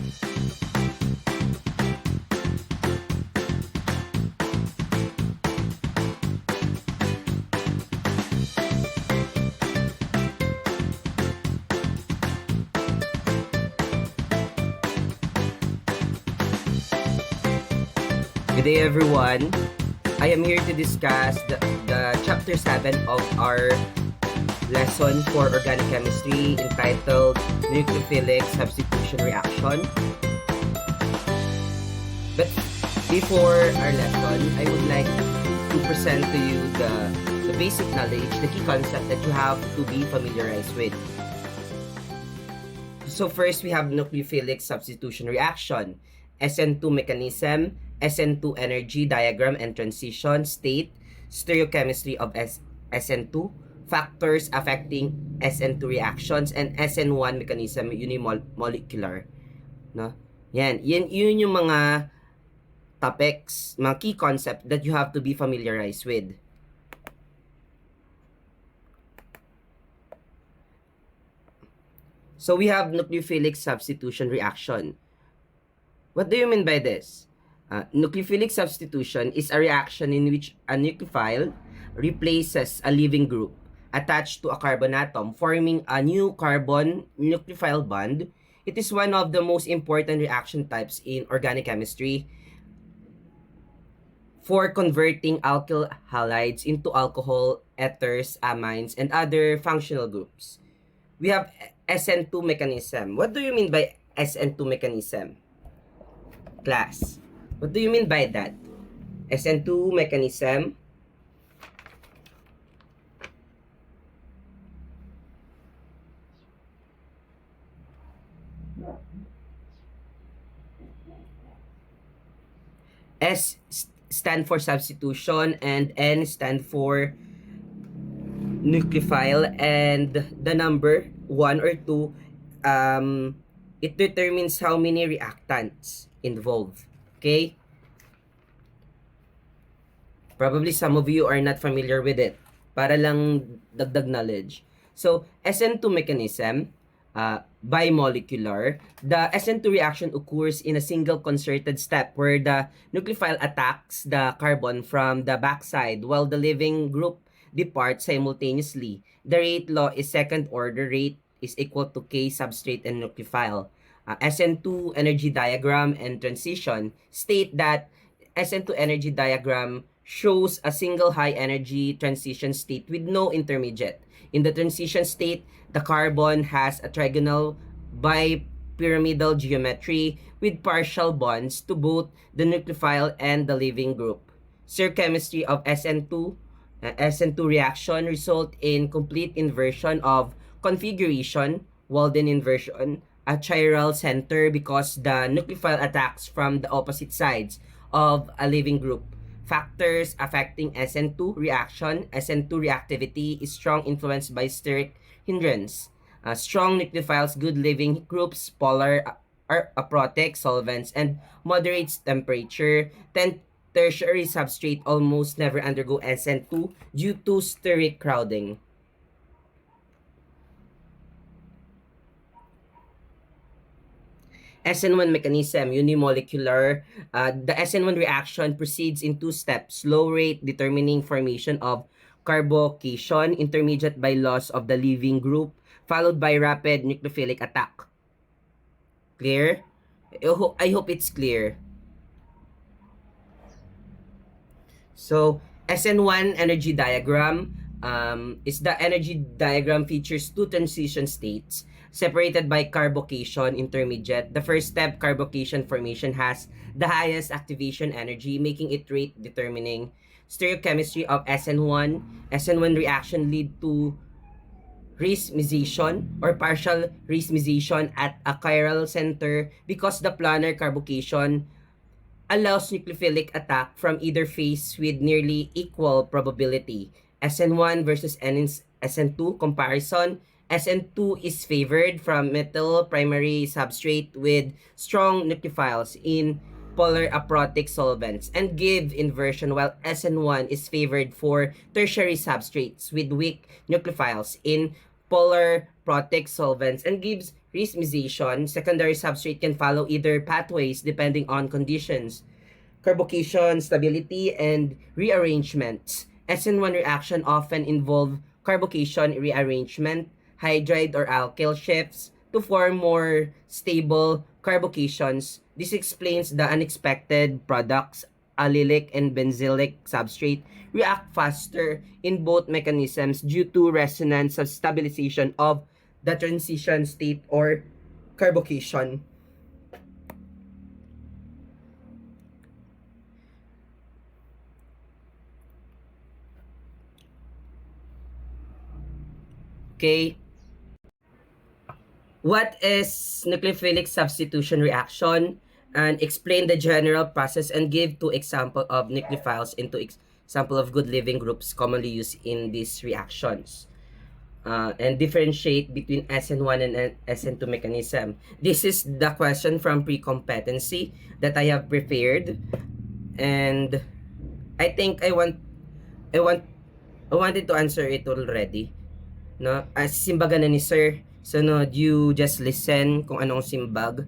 Good day, everyone. I am here to discuss the chapter 7 of our lesson for organic chemistry entitled Nucleophilic Substitution Reaction. But before our lesson, I would like to present to you the basic knowledge, the key concept that you have to be familiarized with. So first, we have nucleophilic substitution reaction, SN2 mechanism, SN2 energy diagram and transition state, stereochemistry of SN2, factors affecting SN2 reactions, and SN1 mechanism unimolecular. No? Yun yung mga topics, mga key concept that you have to be familiarized with. So we have nucleophilic substitution reaction. What do you mean by this? Nucleophilic substitution is a reaction in which a nucleophile replaces a living group attached to a carbon atom, forming a new carbon nucleophile bond. It is one of the most important reaction types in organic chemistry for converting alkyl halides into alcohol, ethers, amines, and other functional groups. We have SN2 mechanism. What do you mean by SN2 mechanism? Class. What do you mean by that? SN2 mechanism. S stand for substitution and N stand for nucleophile, and the number 1 or 2 it determines how many reactants involved. Okay? Probably some of you are not familiar with it. Para lang dagdag knowledge. So, SN2 mechanism, bimolecular. The SN2 reaction occurs in a single concerted step where the nucleophile attacks the carbon from the backside while the living group departs simultaneously. The rate law is second order rate is equal to K substrate and nucleophile. SN2 energy diagram and transition state that SN2 energy diagram shows a single high energy transition state with no intermediate. In the transition state, the carbon has a trigonal bipyramidal geometry with partial bonds to both the nucleophile and the living group. Stereochemistry of SN2 reaction result in complete inversion of configuration, Walden inversion, a chiral center because the nucleophile attacks from the opposite sides of a living group. Factors affecting SN2 reaction. SN2 reactivity is strong influenced by steric hindrance. Strong nucleophiles, good living groups, polar aprotic solvents, and moderate temperature. Tertiary substrate almost never undergo SN2 due to steric crowding. SN1 mechanism, unimolecular. The SN1 reaction proceeds in 2 steps. Low rate determining formation of carbocation, intermediate by loss of the leaving group, followed by rapid nucleophilic attack. Clear? I hope it's clear. So, SN1 energy diagram is the energy diagram features 2 transition states separated by carbocation intermediate. The first step, carbocation formation, has the highest activation energy, making it rate determining. Stereochemistry of SN1. SN1 reaction lead to racemization or partial racemization at a chiral center because the planar carbocation allows nucleophilic attack from either phase with nearly equal probability. SN1 versus SN2 comparison. SN2 is favored from metal primary substrate with strong nucleophiles in polar aprotic solvents and give inversion, while SN1 is favored for tertiary substrates with weak nucleophiles in polar protic solvents and gives racemization, secondary substrate can follow either pathways depending on conditions, carbocation, stability, and rearrangement. SN1 reaction often involve carbocation rearrangement, hydride or alkyl shifts to form more stable carbocations. This explains the unexpected products, allylic and benzylic substrate react faster in both mechanisms due to resonance of stabilization of the transition state or carbocation. Okay, what is nucleophilic substitution reaction? And explain the general process and give two example of nucleophiles into example of good living groups commonly used in these reactions. And differentiate between SN1 and SN2 mechanism. This is the question from pre-competency that I have prepared, and I think I want I wanted to answer it already, no? As simbagan na ni sir. Sunod, you just listen kung anong simbag.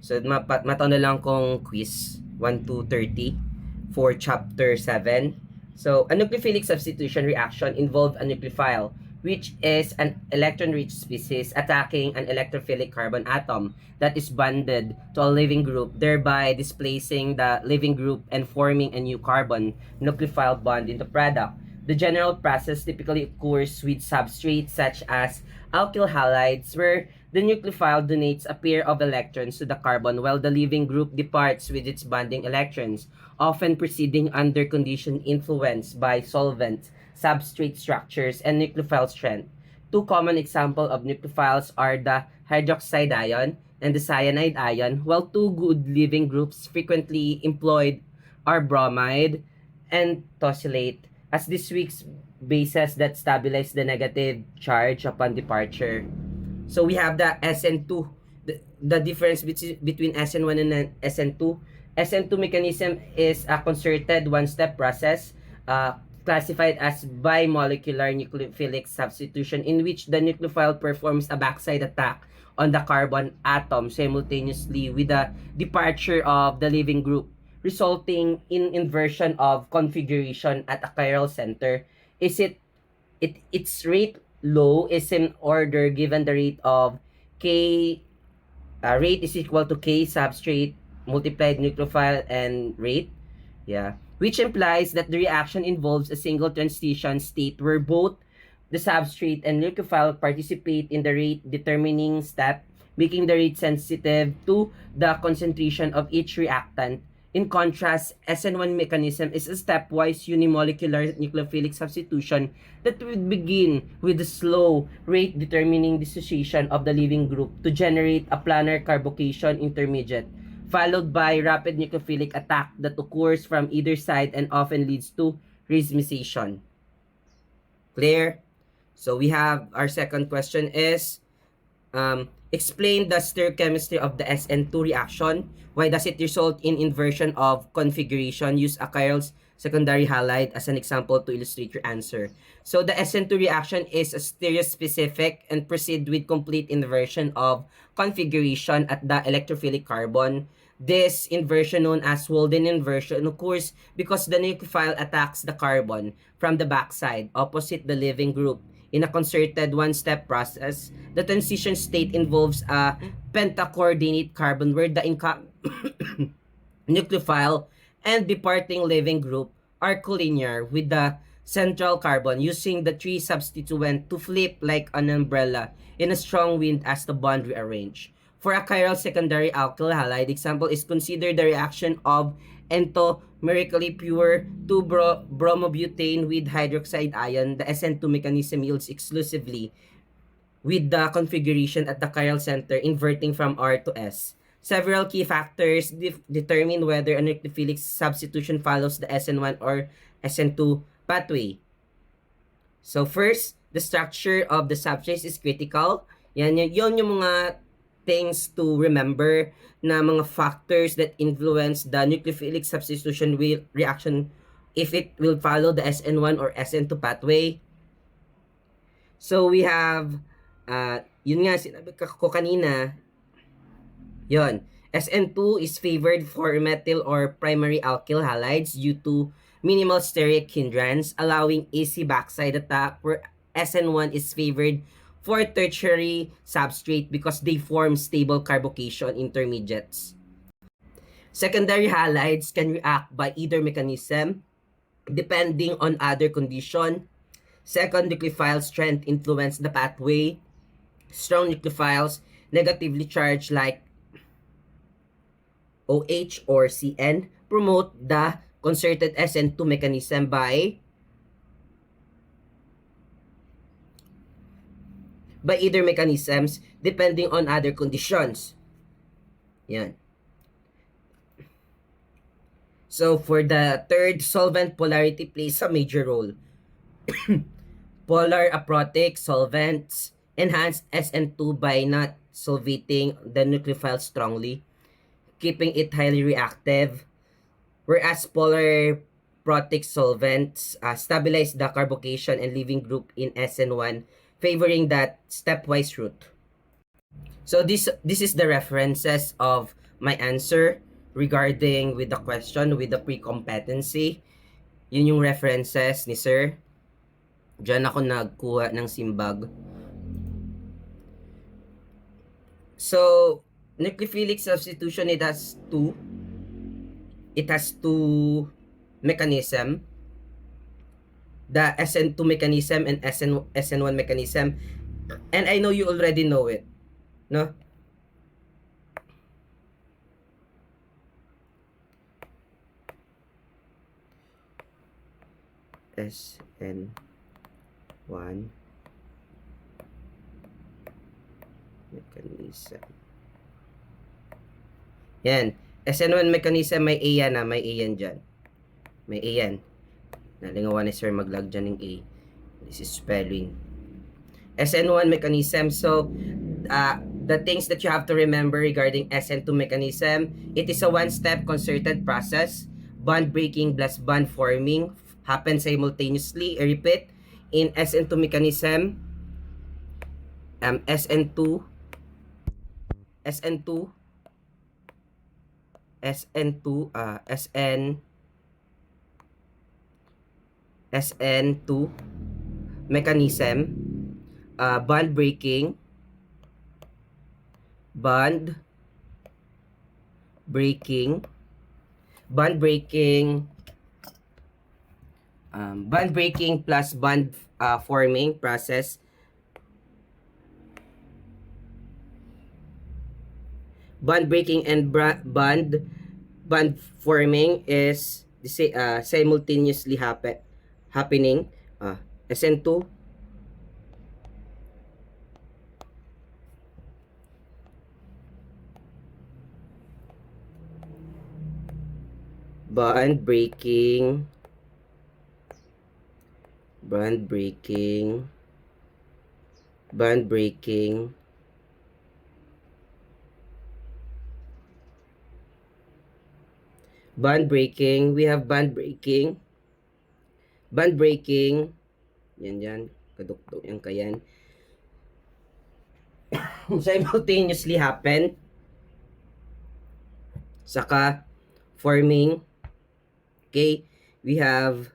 So, mataon na lang kung quiz 1 to 30 for chapter 7. So, a nucleophilic substitution reaction involve a nucleophile, which is an electron-rich species attacking an electrophilic carbon atom that is bonded to a living group, thereby displacing the living group and forming a new carbon nucleophile bond in the product. The general process typically occurs with substrates such as alkyl halides, where the nucleophile donates a pair of electrons to the carbon while the living group departs with its bonding electrons, often proceeding under condition influenced by solvent, substrate structures, and nucleophile strength. Two common examples of nucleophiles are the hydroxide ion and the cyanide ion, while two good living groups frequently employed are bromide and tosylate as this week's bases that stabilize the negative charge upon departure. So we have the SN2, the difference between SN1 and SN2. SN2 mechanism is a concerted one-step process classified as bimolecular nucleophilic substitution, in which the nucleophile performs a backside attack on the carbon atom simultaneously with the departure of the living group, resulting in inversion of configuration at a chiral center. Its rate low is in order given the rate of K rate is equal to K substrate multiplied nucleophile and rate. Yeah. Which implies that the reaction involves a single transition state where both the substrate and nucleophile participate in the rate determining step, making the rate sensitive to the concentration of each reactant. In contrast, SN1 mechanism is a stepwise unimolecular nucleophilic substitution that would begin with the slow rate determining dissociation of the living group to generate a planar carbocation intermediate, followed by rapid nucleophilic attack that occurs from either side and often leads to racemization. Clear? So we have our second question is, explain the stereochemistry of the SN2 reaction. Why does it result in inversion of configuration? Use a chiral secondary halide as an example to illustrate your answer. So the SN2 reaction is a stereospecific and proceed with complete inversion of configuration at the electrophilic carbon. This inversion, known as Walden inversion, occurs because the nucleophile attacks the carbon from the backside opposite the living group. In a concerted one-step process, the transition state involves a pentacoordinate carbon where the nucleophile and departing living group are collinear with the central carbon, using the three substituent to flip like an umbrella in a strong wind as the bond rearrange. For a chiral secondary alkyl halide, example is consider the reaction of entomerically pure 2-bromobutane with hydroxide ion. The SN2 mechanism yields exclusively with the configuration at the chiral center inverting from R to S. Several key factors determine whether a nucleophilic substitution follows the SN1 or SN2 pathway. So first, the structure of the substrate is critical. Yan yung mga things to remember na mga factors that influence the nucleophilic substitution reaction if it will follow the SN1 or SN2 pathway. So we have Yun nga, sinabi ko kanina, yun. SN2 is favored for methyl or primary alkyl halides due to minimal steric hindrance, allowing easy backside attack, where SN1 is favored for tertiary substrate because they form stable carbocation intermediates. Secondary halides can react by either mechanism depending on other condition. Second, nucleophile strength influence the pathway. Strong nucleophiles negatively charged like OH or CN promote the concerted SN2 mechanism by either mechanisms depending on other conditions. Yan. So for the third, solvent polarity plays a major role. Polar aprotic solvents enhance SN2 by not solvating the nucleophile strongly, keeping it highly reactive, whereas polar protic solvents stabilize the carbocation and leaving group in SN1, favoring that stepwise route. So this is the references of my answer regarding with the question with the pre-competency. Yun yung references ni sir. Diyan ako nagkuha ng simbag. So, nucleophilic substitution, it has two mechanism. The SN2 mechanism and SN1 mechanism. And I know you already know it. No? SN1 mechanism. Yan. SN1 mechanism, may A yan may A yan dyan. May A yan. Nalingawan ni sir maglag dyan ng A. This is spelling. SN1 mechanism. So, the things that you have to remember regarding SN2 mechanism, it is a one-step concerted process. Bond breaking plus bond forming happen simultaneously. I repeat, in SN2 mechanism, SN2, SN2 mechanism, bond breaking, bond breaking plus bond forming process. Bond breaking and bond forming is simultaneously happening. SN2 bond breaking we have bond breaking yan kadukdok yan kayan simultaneously happen, saka forming. Okay, we have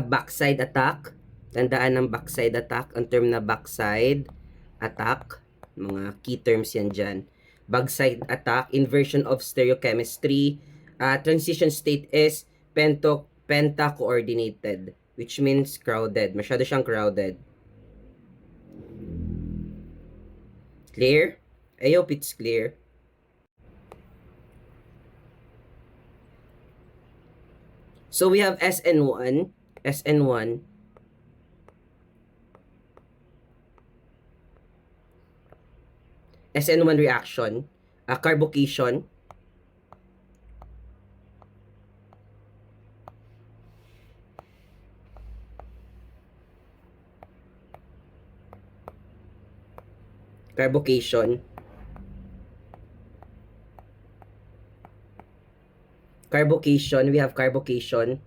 backside attack. Tandaan ng backside attack, ang term na backside attack, mga key terms yan dyan. Backside attack, inversion of stereochemistry, transition state is penta-coordinated, which means crowded. Masyado siyang crowded. Clear? I hope it's clear. So we have SN1 reaction, carbocation, we have carbocation,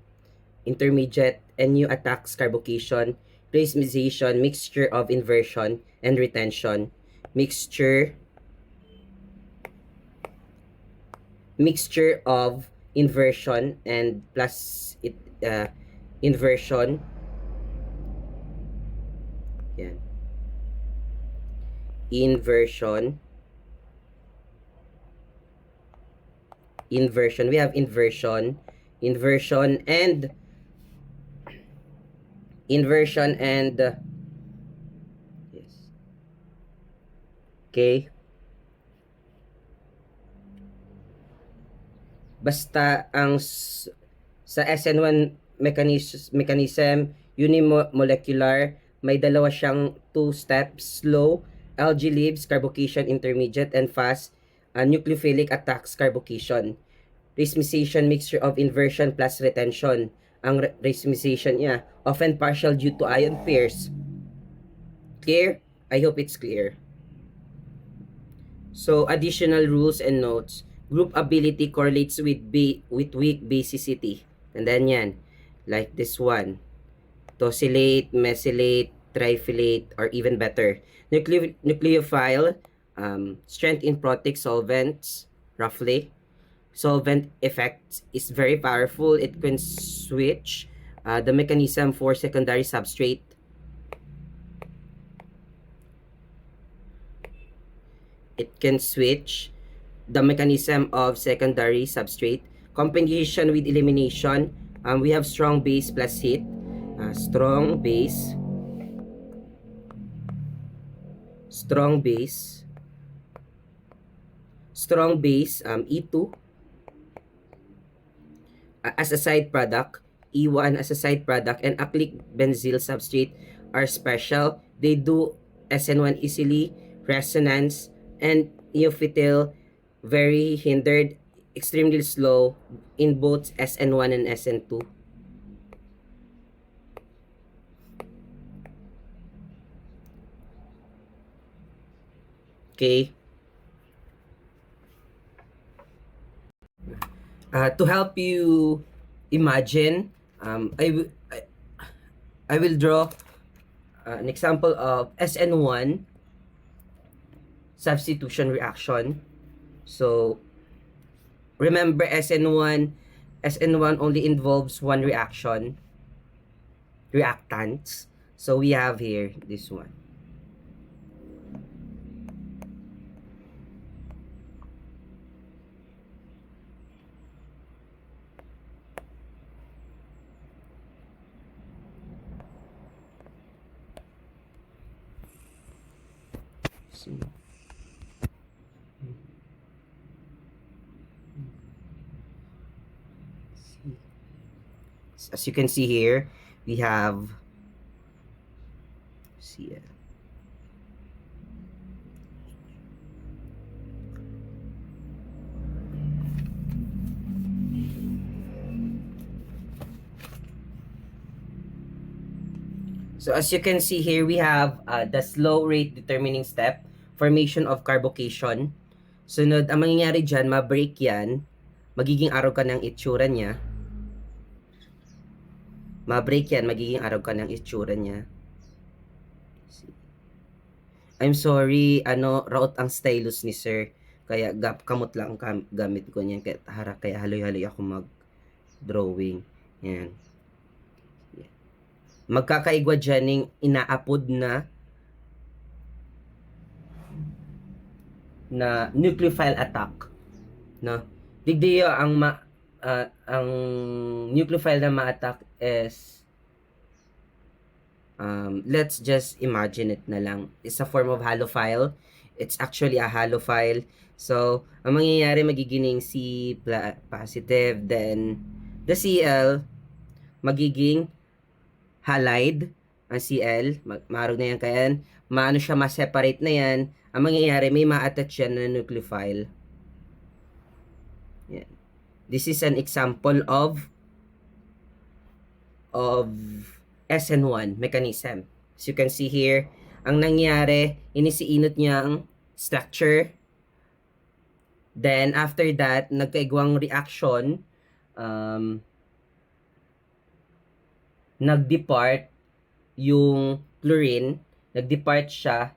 intermediate, NU attacks carbocation, racemization, mixture of inversion and retention, mixture of inversion and plus inversion. Yan. Inversion. We have inversion and yes. Okay. Basta sa SN1 mechanism, unimolecular, may dalawa siyang two steps, slow, algae leaves, carbocation intermediate, and fast, nucleophilic attacks carbocation. Racemization, mixture of inversion plus retention. Ang racemization niya, often partial due to ion pairs. Clear? I hope it's clear. So, additional rules and notes. Group ability correlates with weak basicity. And then yan. Like this one. Tosylate, mesylate, trifylate, or even better. Nucleophile, strength in protic solvents, roughly. Solvent effect is very powerful. It can switch the mechanism for secondary substrate. It can switch the mechanism of secondary substrate. Combination with elimination, we have strong base plus heat. Strong base, E2 as a side product, E1 as a side product, and acrylic benzyl substrate are special. They do SN1 easily, resonance, and neophytyl very hindered, extremely slow in both SN1 and SN2. Okay. To help you imagine, I will draw an example of SN1 substitution reaction. So, remember SN1 only involves one reactants. So, we have here this one. As you can see here, we have Cl. So as you can see here, we have the slow rate determining step, formation of carbocation. Sunod, ang mangyayari dyan, ma-break yan, magiging araw ka ng itsura niya. Ma-break yan, magiging araw ka ng itsura niya. I'm sorry, raot ang stylus ni sir. Kaya kamot lang ang gamit ko niyan. Kaya haloy-haloy ako mag-drawing. Yan. Magkakaigwa dyan ng inaapod na nucleophile attack, no? Digdiyo ang nucleophile na ma-attack is let's just imagine it na lang. It's a form of halophile. It's actually a halophile. So, ang mangyayari magiging C positive, then the Cl magiging halide, ang Cl, marog na yan kaya maano siya, ma-separate na yan. Ang mangyayari, may ma-attach yan na nucleophile. Yan. This is an example of SN1 mechanism. As you can see here, ang nangyari, inisiinot niya ang structure. Then, after that, nagkaigwang reaction, nag-depart yung chlorine, nag-depart siya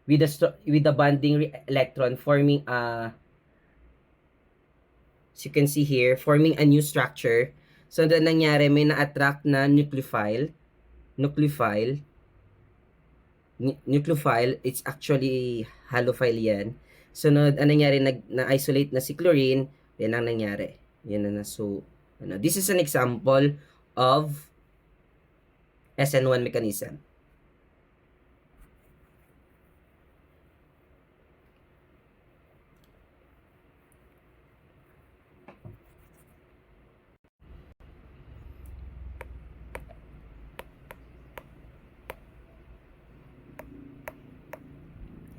with the bonding electron forming a, as you can see here, forming a new structure. So, ano nangyari, may na-attract na nucleophile. Nucleophile, it's actually halophile yan. So, ano nangyari, na-isolate na si chlorine, yan ang nangyari. Yan na. So, this is an example of SN1 mechanism.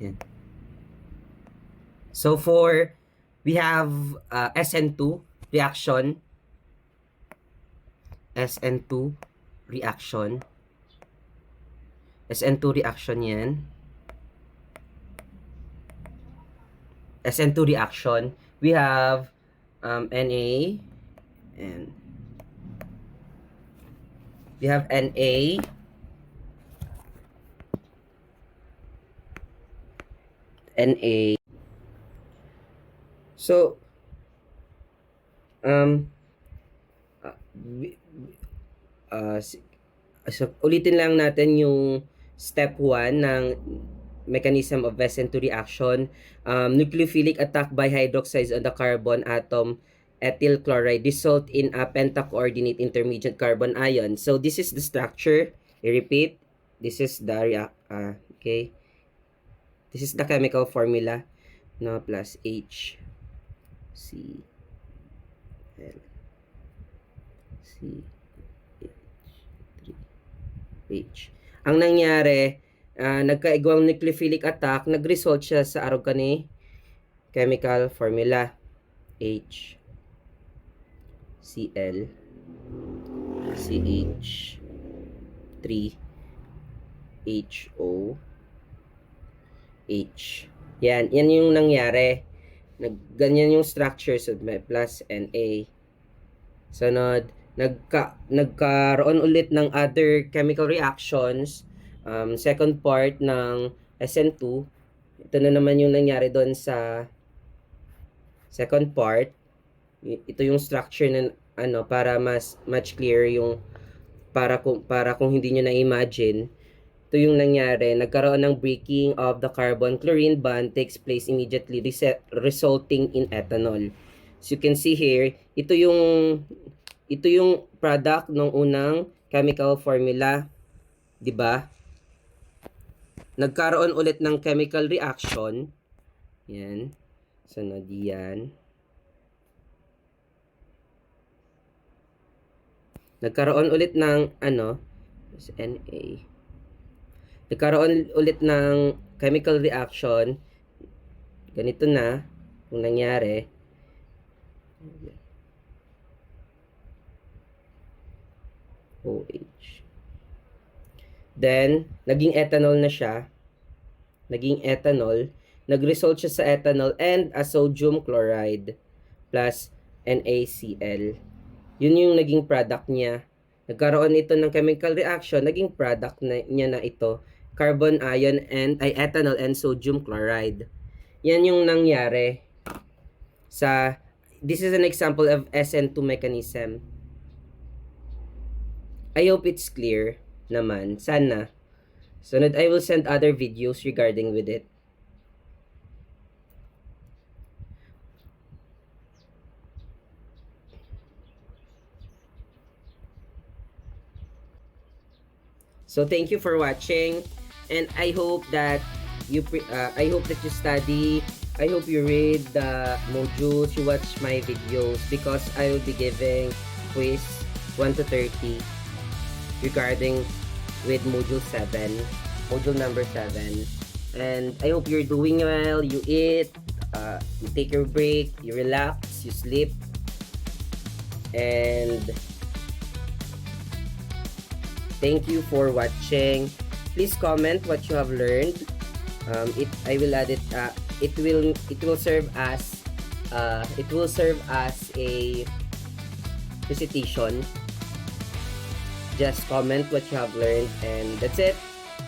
Yan. So, we have SN2 reaction. SN2 reaction. SN2 reaction yan. SN2 reaction. We have Na and we have Na so so ulitin lang natin yung step 1 ng mechanism of SN2 reaction. Nucleophilic attack by hydroxides on the carbon atom ethyl chloride result in a pentacoordinate intermediate carbon ion. So this is the structure. I repeat, this is the okay. This is the chemical formula, no, plus H C L C H. Ang nangyari, nagkaigwang nucleophilic attack, nag-result siya sa arog chemical formula H Cl CH 3 HO H. Yan yung nangyari. Ganyan yung structure, so may plus Na. Sunod, nagkaroon ulit ng other chemical reactions. Second part ng SN2. Ito na naman yung nangyari doon sa second part. Ito yung structure na para mas much clear yung para kung hindi niyo na imagine. Ito yung nangyari, nagkaroon ng breaking of the carbon-chlorine bond takes place immediately resulting in ethanol. So you can see here, ito yung product ng unang chemical formula, 'di ba? Nagkaroon ulit ng chemical reaction. Yan. Sunod yan. Nagkaroon ulit ng Na. Nagkaroon ulit ng chemical reaction. Ganito na kung nangyari. OH. Then, naging ethanol na siya. Naging ethanol. Nag-result siya sa ethanol and a sodium chloride plus NaCl. Yun yung naging product niya. Nagkaroon ito ng chemical reaction. Naging product niya na ito. Carbon ion and ethanol and sodium chloride. Yan yung nangyari this is an example of SN2 mechanism. I hope it's clear naman. Sana. Sunod, I will send other videos regarding with it. So thank you for watching, and I hope that you study. I hope you read the modules, you watch my videos, because I will be giving quiz 1 to 30 regarding with module number 7. And I hope you're doing well, you eat, you take your break, you relax, you sleep, and thank you for watching. Please comment what you have learned. I will add it. It will serve as a presentation Just comment what you have learned, and that's it.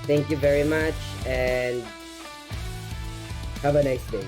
Thank you very much, and have a nice day.